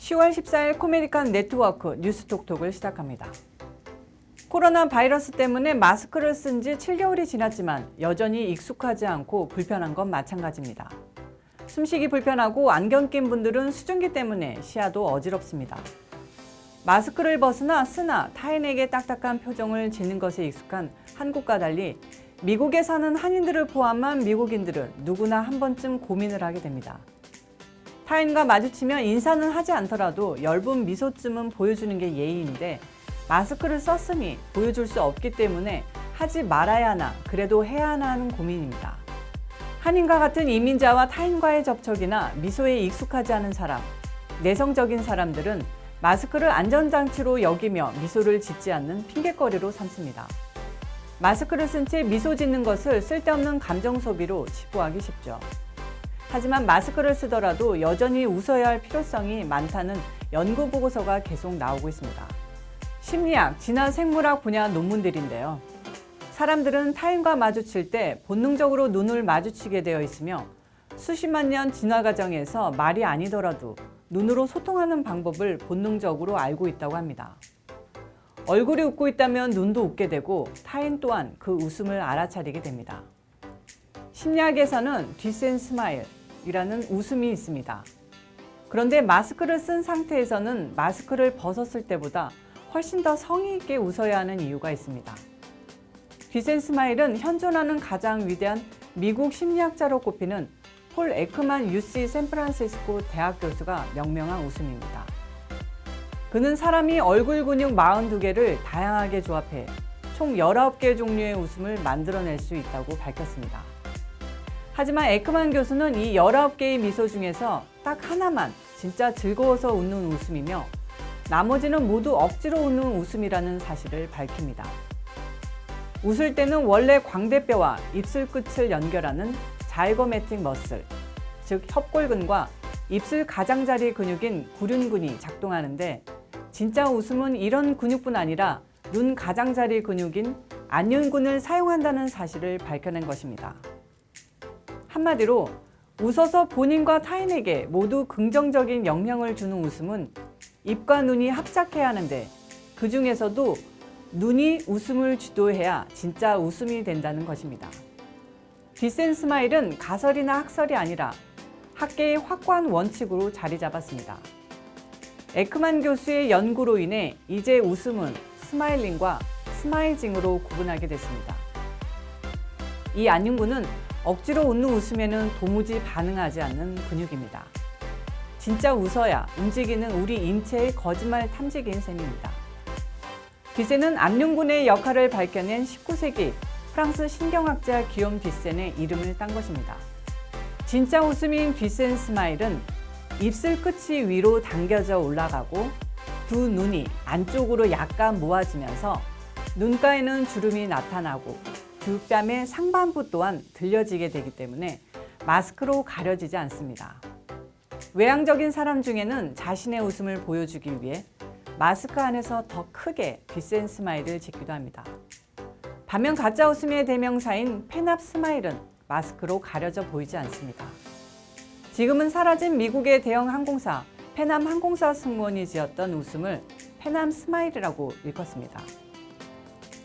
10월 14일 코메디칸 네트워크 뉴스톡톡을 시작합니다. 코로나 바이러스 때문에 마스크를 쓴 지 7개월이 지났지만 여전히 익숙하지 않고 불편한 건 마찬가지입니다. 숨쉬기 불편하고 안경 낀 분들은 수증기 때문에 시야도 어지럽습니다. 마스크를 벗으나 쓰나 타인에게 딱딱한 표정을 짓는 것에 익숙한 한국과 달리 미국에 사는 한인들을 포함한 미국인들은 누구나 한 번쯤 고민을 하게 됩니다. 타인과 마주치면 인사는 하지 않더라도 엷은 미소쯤은 보여주는 게 예의인데 마스크를 썼으니 보여줄 수 없기 때문에 하지 말아야 하나 그래도 해야 하나 하는 고민입니다. 한인과 같은 이민자와 타인과의 접촉이나 미소에 익숙하지 않은 사람, 내성적인 사람들은 마스크를 안전장치로 여기며 미소를 짓지 않는 핑곗거리로 삼습니다. 마스크를 쓴 채 미소 짓는 것을 쓸데없는 감정 소비로 치부하기 쉽죠. 하지만 마스크를 쓰더라도 여전히 웃어야 할 필요성이 많다는 연구 보고서가 계속 나오고 있습니다. 심리학, 진화 생물학 분야 논문들인데요. 사람들은 타인과 마주칠 때 본능적으로 눈을 마주치게 되어 있으며 수십만 년 진화 과정에서 말이 아니더라도 눈으로 소통하는 방법을 본능적으로 알고 있다고 합니다. 얼굴이 웃고 있다면 눈도 웃게 되고 타인 또한 그 웃음을 알아차리게 됩니다. 심리학에서는 뒷센 스마일이라는 웃음이 있습니다. 그런데 마스크를 쓴 상태에서는 마스크를 벗었을 때보다 훨씬 더 성의 있게 웃어야 하는 이유가 있습니다. 뒷센 스마일은 현존하는 가장 위대한 미국 심리학자로 꼽히는 폴 에크만 UC 샌프란시스코 대학 교수가 명명한 웃음입니다. 그는 사람이 얼굴 근육 42개를 다양하게 조합해 총 19개 종류의 웃음을 만들어낼 수 있다고 밝혔습니다. 하지만 에크만 교수는 이 19개의 미소 중에서 딱 하나만 진짜 즐거워서 웃는 웃음이며 나머지는 모두 억지로 웃는 웃음이라는 사실을 밝힙니다. 웃을 때는 원래 광대뼈와 입술 끝을 연결하는 자이고매틱 머슬, 즉 협골근과 입술 가장자리 근육인 구륜근이 작동하는데 진짜 웃음은 이런 근육뿐 아니라 눈 가장자리 근육인 안륜근을 사용한다는 사실을 밝혀낸 것입니다. 한마디로 웃어서 본인과 타인에게 모두 긍정적인 영향을 주는 웃음은 입과 눈이 합작해야 하는데 그 중에서도 눈이 웃음을 주도해야 진짜 웃음이 된다는 것입니다. 뒷센 스마일은 가설이나 학설이 아니라 학계의 확고한 원칙으로 자리 잡았습니다. 에크만 교수의 연구로 인해 이제 웃음은 스마일링과 스마이징으로 구분하게 됐습니다. 이 안륜근은 억지로 웃는 웃음에는 도무지 반응하지 않는 근육입니다. 진짜 웃어야 움직이는 우리 인체의 거짓말 탐지기인 셈입니다. 뒷센은 안륜근의 역할을 밝혀낸 19세기 프랑스 신경학자 기욤 뒷센의 이름을 딴 것입니다. 진짜 웃음인 뒷센 스마일은 입술 끝이 위로 당겨져 올라가고 두 눈이 안쪽으로 약간 모아지면서 눈가에는 주름이 나타나고 두 뺨의 상반부 또한 들려지게 되기 때문에 마스크로 가려지지 않습니다. 외향적인 사람 중에는 자신의 웃음을 보여주기 위해 마스크 안에서 더 크게 뒷센 스마일을 짓기도 합니다. 반면 가짜 웃음의 대명사인 페납 스마일은 마스크로 가려져 보이지 않습니다. 지금은 사라진 미국의 대형 항공사 페남 항공사 승무원이 지었던 웃음을 페남 스마일이라고 일컫습니다.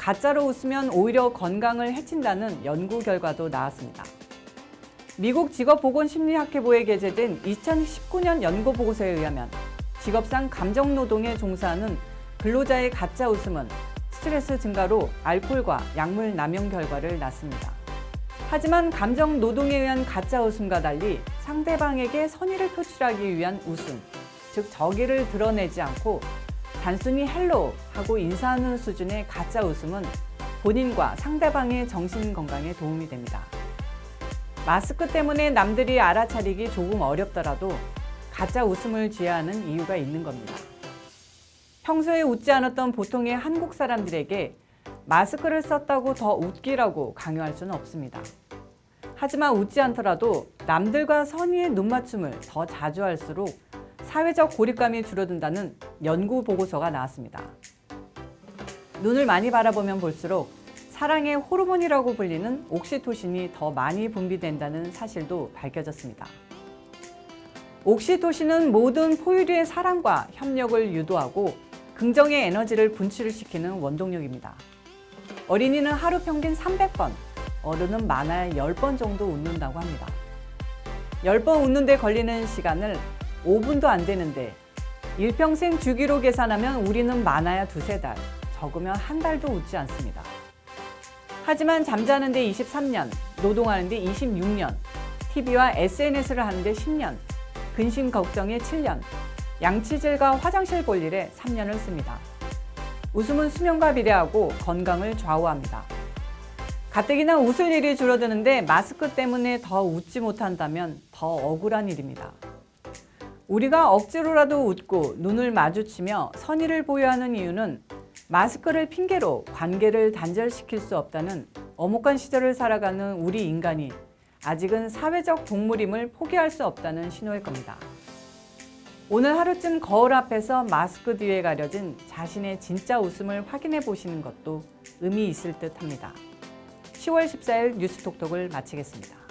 가짜로 웃으면 오히려 건강을 해친다는 연구 결과도 나왔습니다. 미국 직업보건심리학회보에 게재된 2019년 연구 보고서에 의하면 직업상 감정노동에 종사하는 근로자의 가짜 웃음은 스트레스 증가로 알코올과 약물 남용 결과를 낳습니다. 하지만 감정노동에 의한 가짜 웃음과 달리 상대방에게 선의를 표출하기 위한 웃음, 즉 정의를 드러내지 않고 단순히 헬로 하고 인사하는 수준의 가짜 웃음은 본인과 상대방의 정신 건강에 도움이 됩니다. 마스크 때문에 남들이 알아차리기 조금 어렵더라도 가짜 웃음을 지어야 하는 이유가 있는 겁니다. 평소에 웃지 않았던 보통의 한국 사람들에게 마스크를 썼다고 더 웃기라고 강요할 수는 없습니다. 하지만 웃지 않더라도 남들과 선의의 눈맞춤을 더 자주 할수록 사회적 고립감이 줄어든다는 연구 보고서가 나왔습니다. 눈을 많이 바라보면 볼수록 사랑의 호르몬이라고 불리는 옥시토신이 더 많이 분비된다는 사실도 밝혀졌습니다. 옥시토신은 모든 포유류의 사랑과 협력을 유도하고 긍정의 에너지를 분출시키는 원동력입니다. 어린이는 하루 평균 300번, 어른은 많아야 10번 정도 웃는다고 합니다. 10번 웃는데 걸리는 시간을 5분도 안 되는데 일평생 주기로 계산하면 우리는 많아야 두세 달, 적으면 한 달도 웃지 않습니다. 하지만 잠자는데 23년, 노동하는데 26년, TV와 SNS를 하는데 10년, 근심 걱정에 7년, 양치질과 화장실 볼 일에 3년을 씁니다. 웃음은 수명과 비례하고 건강을 좌우합니다. 가뜩이나 웃을 일이 줄어드는데 마스크 때문에 더 웃지 못한다면 더 억울한 일입니다. 우리가 억지로라도 웃고 눈을 마주치며 선의를 보여야 하는 이유는 마스크를 핑계로 관계를 단절시킬 수 없다는 엄혹한 시절을 살아가는 우리 인간이 아직은 사회적 동물임을 포기할 수 없다는 신호일 겁니다. 오늘 하루쯤 거울 앞에서 마스크 뒤에 가려진 자신의 진짜 웃음을 확인해 보시는 것도 의미 있을 듯 합니다. 10월 14일 뉴스톡톡을 마치겠습니다.